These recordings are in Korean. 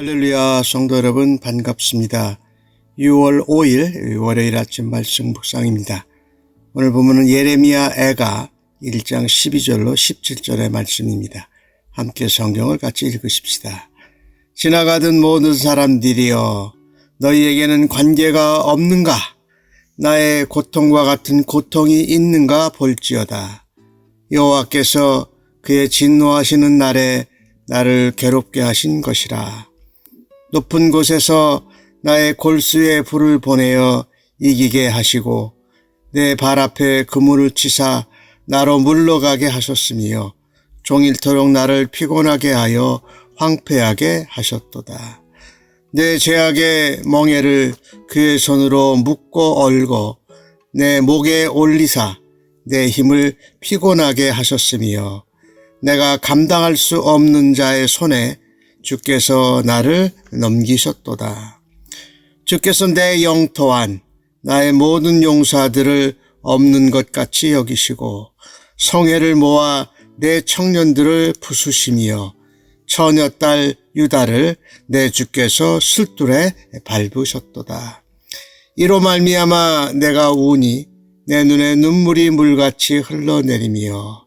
할렐루야, 성도 여러분 반갑습니다. 6월 5일 월요일 아침 말씀 묵상입니다. 오늘 보면은 예레미야 애가 1장 12절로 17절의 말씀입니다. 함께 성경을 같이 읽으십시다. 지나가던 모든 사람들이여, 너희에게는 관계가 없는가? 나의 고통과 같은 고통이 있는가 볼지어다. 여호와께서 그의 진노하시는 날에 나를 괴롭게 하신 것이라. 높은 곳에서 나의 골수에 불을 보내어 이기게 하시고 내 발 앞에 그물을 치사 나로 물러가게 하셨으며 종일토록 나를 피곤하게 하여 황폐하게 하셨도다. 내 죄악의 멍에를 그의 손으로 묶고 얼고 내 목에 올리사 내 힘을 피곤하게 하셨으며 내가 감당할 수 없는 자의 손에 주께서 나를 넘기셨도다. 주께서 내 영토한 나의 모든 용사들을 없는 것 같이 여기시고 성회를 모아 내 청년들을 부수시며 처녀딸 유다를 내 주께서 술둘에 밟으셨도다. 이로 말미암아 내가 우니 내 눈에 눈물이 물같이 흘러내리며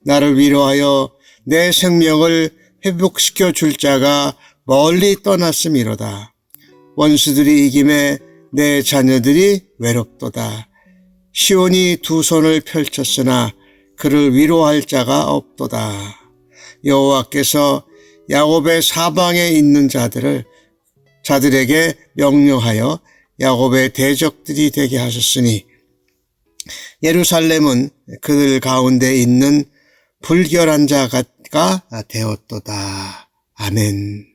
나를 위로하여 내 생명을 회복시켜 줄 자가 멀리 떠났음이로다. 원수들이 이김에 내 자녀들이 외롭도다. 시온이 두 손을 펼쳤으나 그를 위로할 자가 없도다. 여호와께서 야곱의 사방에 있는 자들에게 명령하여 야곱의 대적들이 되게 하셨으니 예루살렘은 그들 가운데 있는 불결한 자가 되었도다. 아멘.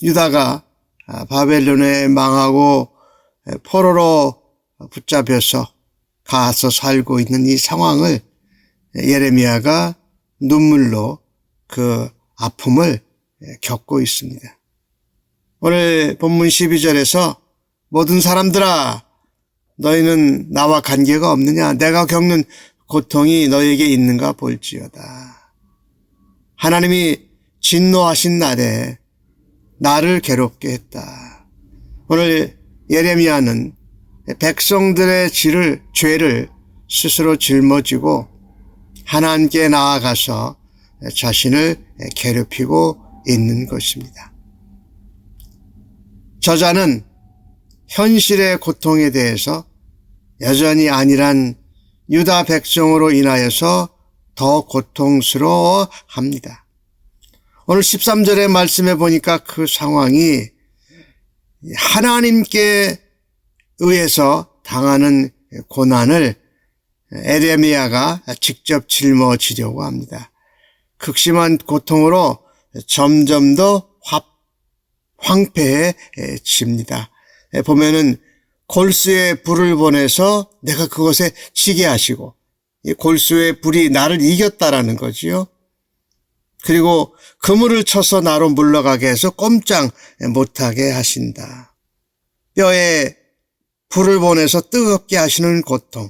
유다가 바벨론에 망하고 포로로 붙잡혀서 가서 살고 있는 이 상황을 예레미야가 눈물로 그 아픔을 겪고 있습니다. 오늘 본문 12절에서 모든 사람들아, 너희는 나와 관계가 없느냐? 내가 겪는 고통이 너에게 있는가 볼지어다. 하나님이 진노하신 날에 나를 괴롭게 했다. 오늘 예레미야는 백성들의 죄를 스스로 짊어지고 하나님께 나아가서 자신을 괴롭히고 있는 것입니다. 저자는 현실의 고통에 대해서 여전히 안일한 유다 백성으로 인하여서 더 고통스러워 합니다. 오늘 13절의 말씀에 보니까 그 상황이 하나님께 의해서 당하는 고난을 예레미야가 직접 짊어지려고 합니다. 극심한 고통으로 점점 더 황폐해집니다. 보면은 골수에 불을 보내서 내가 그것에 치게 하시고, 이 골수의 불이 나를 이겼다라는 거지요. 그리고 그물을 쳐서 나로 물러가게 해서 꼼짝 못하게 하신다. 뼈에 불을 보내서 뜨겁게 하시는 고통.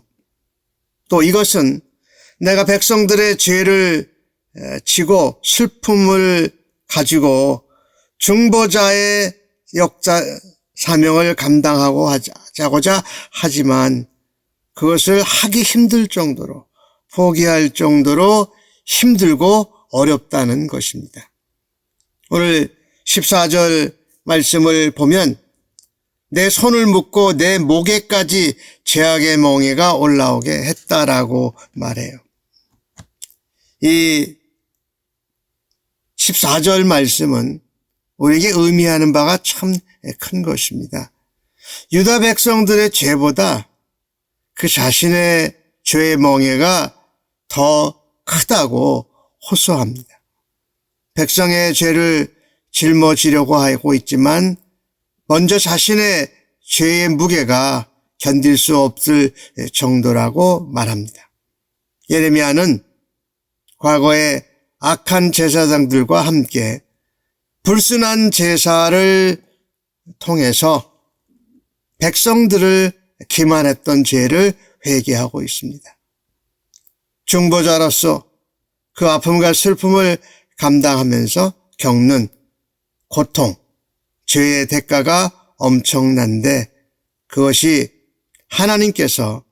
또 이것은 내가 백성들의 죄를 지고 슬픔을 가지고 중보자의 사명을 감당하고자 하지만 그것을 하기 힘들 정도로, 포기할 정도로 힘들고 어렵다는 것입니다. 오늘 14절 말씀을 보면 내 손을 묶고 내 목에까지 죄악의 멍에가 올라오게 했다라고 말해요. 이 14절 말씀은 우리에게 의미하는 바가 참 큰 것입니다. 유다 백성들의 죄보다 그 자신의 죄의 멍에가 더 크다고 호소합니다. 백성의 죄를 짊어지려고 하고 있지만 먼저 자신의 죄의 무게가 견딜 수 없을 정도라고 말합니다. 예레미야는 과거에 악한 제사장들과 함께 불순한 제사를 통해서 백성들을 기만했던 죄를 회개하고 있습니다. 중보자로서 그 아픔과 슬픔을 감당하면서 겪는 고통, 죄의 대가가 엄청난데 그것이 하나님께서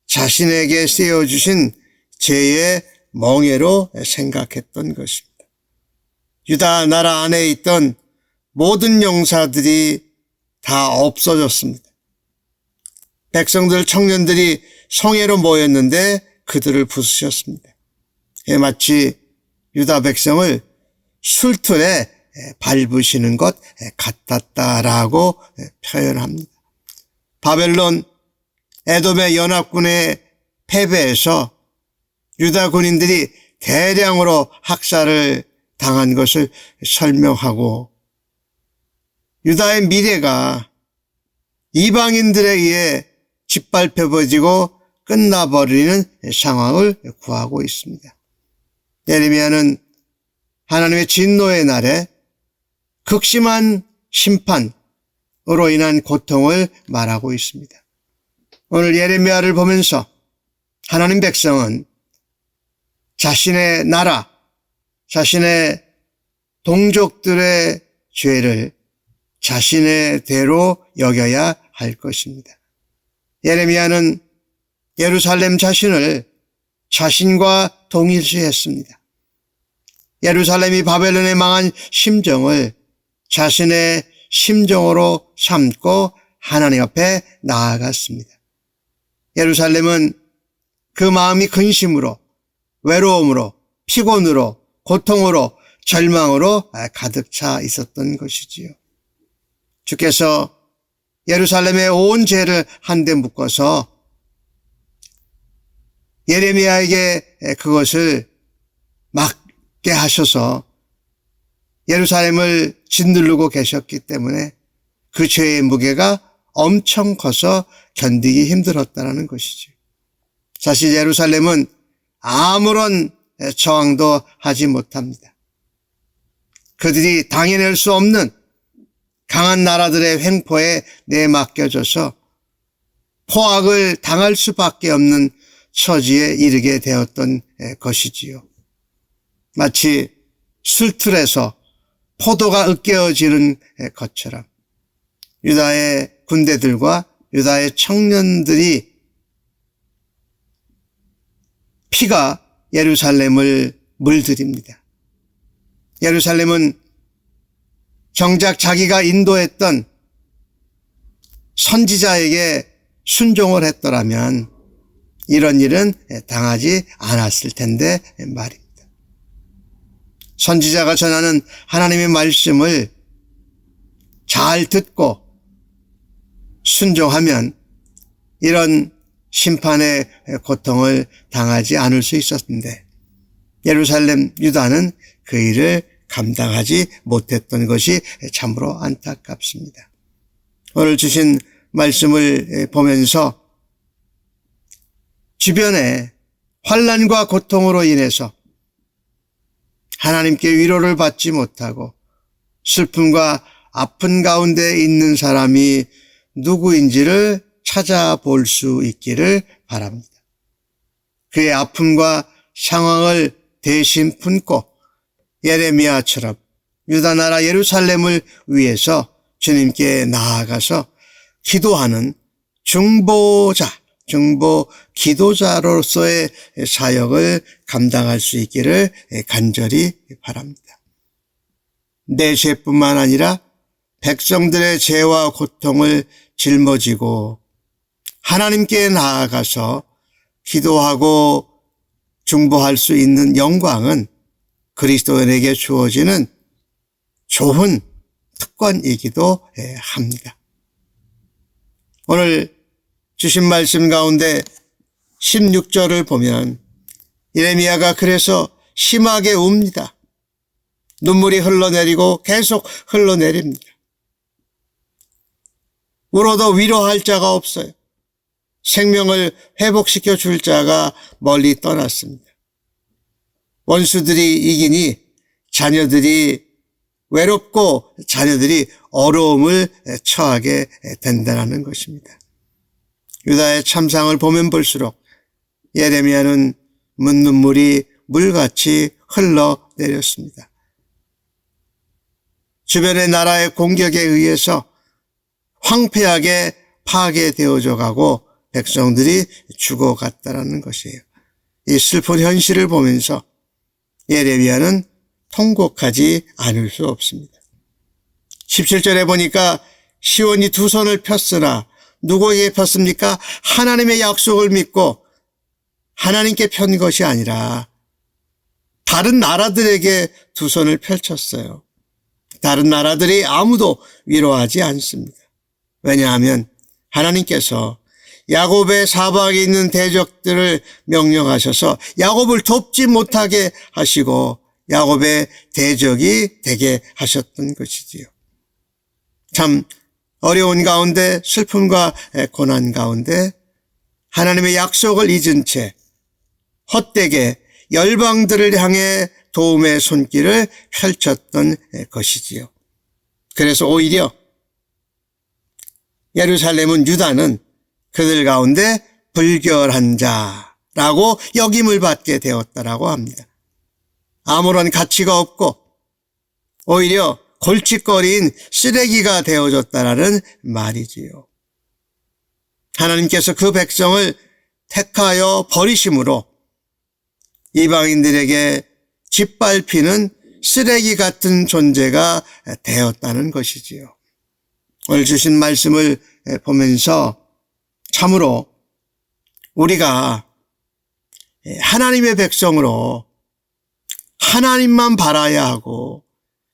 자신에게 세워주신 죄의 멍에로 생각했던 것입니다. 유다 나라 안에 있던 모든 용사들이 다 없어졌습니다. 백성들, 청년들이 성회로 모였는데 그들을 부수셨습니다. 마치 유다 백성을 술틀에 밟으시는 것 같았다라고 표현합니다. 바벨론, 에돔의 연합군의 패배에서 유다 군인들이 대량으로 학살을 당한 것을 설명하고 유다의 미래가 이방인들에 의해 짓밟혀버리고 끝나버리는 상황을 구하고 있습니다. 예레미야는 하나님의 진노의 날에 극심한 심판으로 인한 고통을 말하고 있습니다. 오늘 예레미야를 보면서 하나님 백성은 자신의 나라, 자신의 동족들의 죄를 자신의 대로 여겨야 할 것입니다. 예레미야는 예루살렘 자신을 자신과 동일시했습니다. 예루살렘이 바벨론에 망한 심정을 자신의 심정으로 삼고 하나님 앞에 나아갔습니다. 예루살렘은 그 마음이 근심으로, 외로움으로, 피곤으로, 고통으로, 절망으로 가득 차 있었던 것이지요. 주께서 예루살렘의 온 죄를 한데 묶어서 예레미야에게 그것을 맡게 하셔서 예루살렘을 짓누르고 계셨기 때문에 그 죄의 무게가 엄청 커서 견디기 힘들었다는 것이죠. 사실 예루살렘은 아무런 저항도 하지 못합니다. 그들이 당해낼 수 없는 강한 나라들의 횡포에 내맡겨져서 포악을 당할 수밖에 없는 처지에 이르게 되었던 것이지요. 마치 술틀에서 포도가 으깨어지는 것처럼 유다의 군대들과 유다의 청년들이 피가 예루살렘을 물들입니다. 예루살렘은 정작 자기가 인도했던 선지자에게 순종을 했더라면 이런 일은 당하지 않았을 텐데 말입니다. 선지자가 전하는 하나님의 말씀을 잘 듣고 순종하면 이런 심판의 고통을 당하지 않을 수 있었는데 예루살렘 유다는 그 일을 감당하지 못했던 것이 참으로 안타깝습니다. 오늘 주신 말씀을 보면서 주변에 환난과 고통으로 인해서 하나님께 위로를 받지 못하고 슬픔과 아픈 가운데 있는 사람이 누구인지를 찾아볼 수 있기를 바랍니다. 그의 아픔과 상황을 대신 품고 예레미야처럼 유다 나라 예루살렘을 위해서 주님께 나아가서 기도하는 중보 기도자로서의 사역을 감당할 수 있기를 간절히 바랍니다. 내 죄뿐만 아니라 백성들의 죄와 고통을 짊어지고 하나님께 나아가서 기도하고 중보할 수 있는 영광은 그리스도인에게 주어지는 좋은 특권이기도 합니다. 오늘 주신 말씀 가운데 16절을 보면 예레미야가 그래서 심하게 웁니다. 눈물이 흘러내리고 계속 흘러내립니다. 울어도 위로할 자가 없어요. 생명을 회복시켜 줄 자가 멀리 떠났습니다. 원수들이 이기니 자녀들이 외롭고 자녀들이 어려움을 처하게 된다는 것입니다. 유다의 참상을 보면 볼수록 예레미야는 눈물이 물같이 흘러내렸습니다. 주변의 나라의 공격에 의해서 황폐하게 파괴되어져 가고 백성들이 죽어갔다라는 것이에요. 이 슬픈 현실을 보면서 예레미야는 통곡하지 않을 수 없습니다. 17절에 보니까 시온이 두 손을 폈으나 누구에게 폈습니까? 하나님의 약속을 믿고 하나님께 편 것이 아니라 다른 나라들에게 두 손을 펼쳤어요. 다른 나라들이 아무도 위로하지 않습니다. 왜냐하면 하나님께서 야곱의 사방에 있는 대적들을 명령하셔서 야곱을 돕지 못하게 하시고 야곱의 대적이 되게 하셨던 것이지요. 참 어려운 가운데 슬픔과 고난 가운데 하나님의 약속을 잊은 채 헛되게 열방들을 향해 도움의 손길을 펼쳤던 것이지요. 그래서 오히려 예루살렘은 유다는 그들 가운데 불결한 자라고 여김을 받게 되었다라고 합니다. 아무런 가치가 없고 오히려 골칫거리인 쓰레기가 되어졌다라는 말이지요. 하나님께서 그 백성을 택하여 버리심으로 이방인들에게 짓밟히는 쓰레기 같은 존재가 되었다는 것이지요. 오늘 주신 말씀을 보면서 참으로 우리가 하나님의 백성으로 하나님만 바라야 하고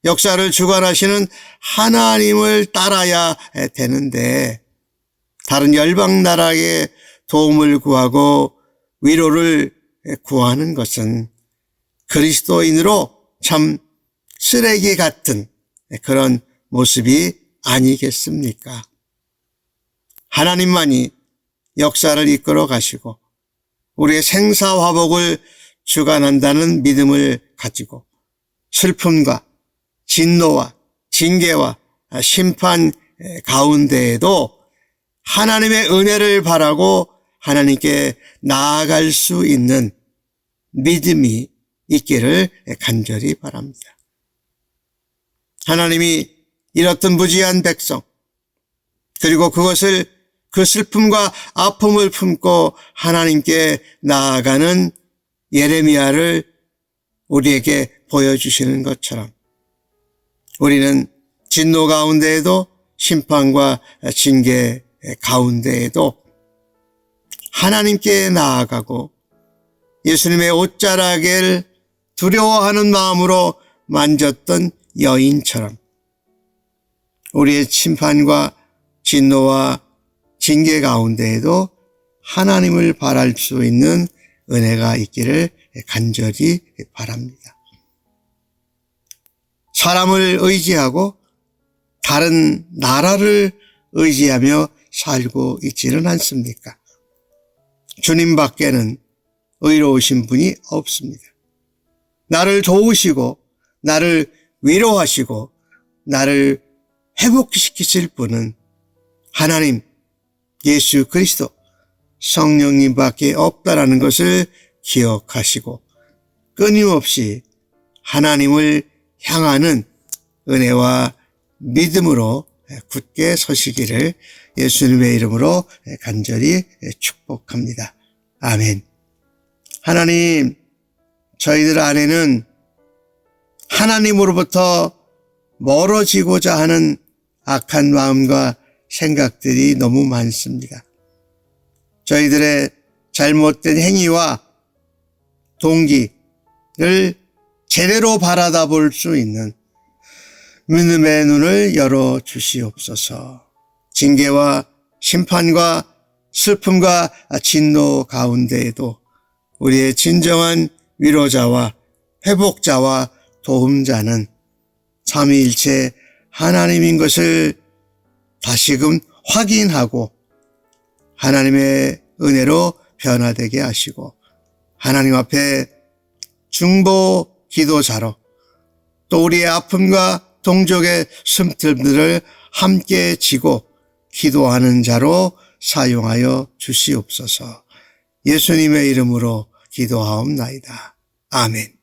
역사를 주관하시는 하나님을 따라야 되는데 다른 열방 나라의 도움을 구하고 위로를 구하는 것은 그리스도인으로 참 쓰레기 같은 그런 모습이 아니겠습니까? 하나님만이 역사를 이끌어 가시고 우리의 생사화복을 주관한다는 믿음을 가지고 슬픔과 진노와 징계와 심판 가운데에도 하나님의 은혜를 바라고 하나님께 나아갈 수 있는 믿음이 있기를 간절히 바랍니다. 하나님이 잃었던 무지한 백성 그리고 그것을 그 슬픔과 아픔을 품고 하나님께 나아가는 예레미야를 우리에게 보여주시는 것처럼 우리는 진노 가운데에도 심판과 징계 가운데에도 하나님께 나아가고 예수님의 옷자락을 두려워하는 마음으로 만졌던 여인처럼 우리의 심판과 진노와 징계 가운데에도 하나님을 바랄 수 있는 은혜가 있기를 간절히 바랍니다. 사람을 의지하고 다른 나라를 의지하며 살고 있지는 않습니까? 주님 밖에는 의로우신 분이 없습니다. 나를 도우시고 나를 위로하시고 나를 회복시키실 분은 하나님, 예수 그리스도, 성령님 밖에 없다라는 것을 기억하시고 끊임없이 하나님을 향하는 은혜와 믿음으로 굳게 서시기를 예수님의 이름으로 간절히 축복합니다. 아멘. 하나님, 저희들 안에는 하나님으로부터 멀어지고자 하는 악한 마음과 생각들이 너무 많습니다. 저희들의 잘못된 행위와 동기를 제대로 바라다 볼 수 있는 믿음의 눈을 열어 주시옵소서. 징계와 심판과 슬픔과 진노 가운데에도 우리의 진정한 위로자와 회복자와 도움자는 삼위일체 하나님인 것을 다시금 확인하고 하나님의 은혜로 변화되게 하시고 하나님 앞에 중보 기도자로 또 우리의 아픔과 동족의 숨틈들을 함께 지고 기도하는 자로 사용하여 주시옵소서. 예수님의 이름으로 기도하옵나이다. 아멘.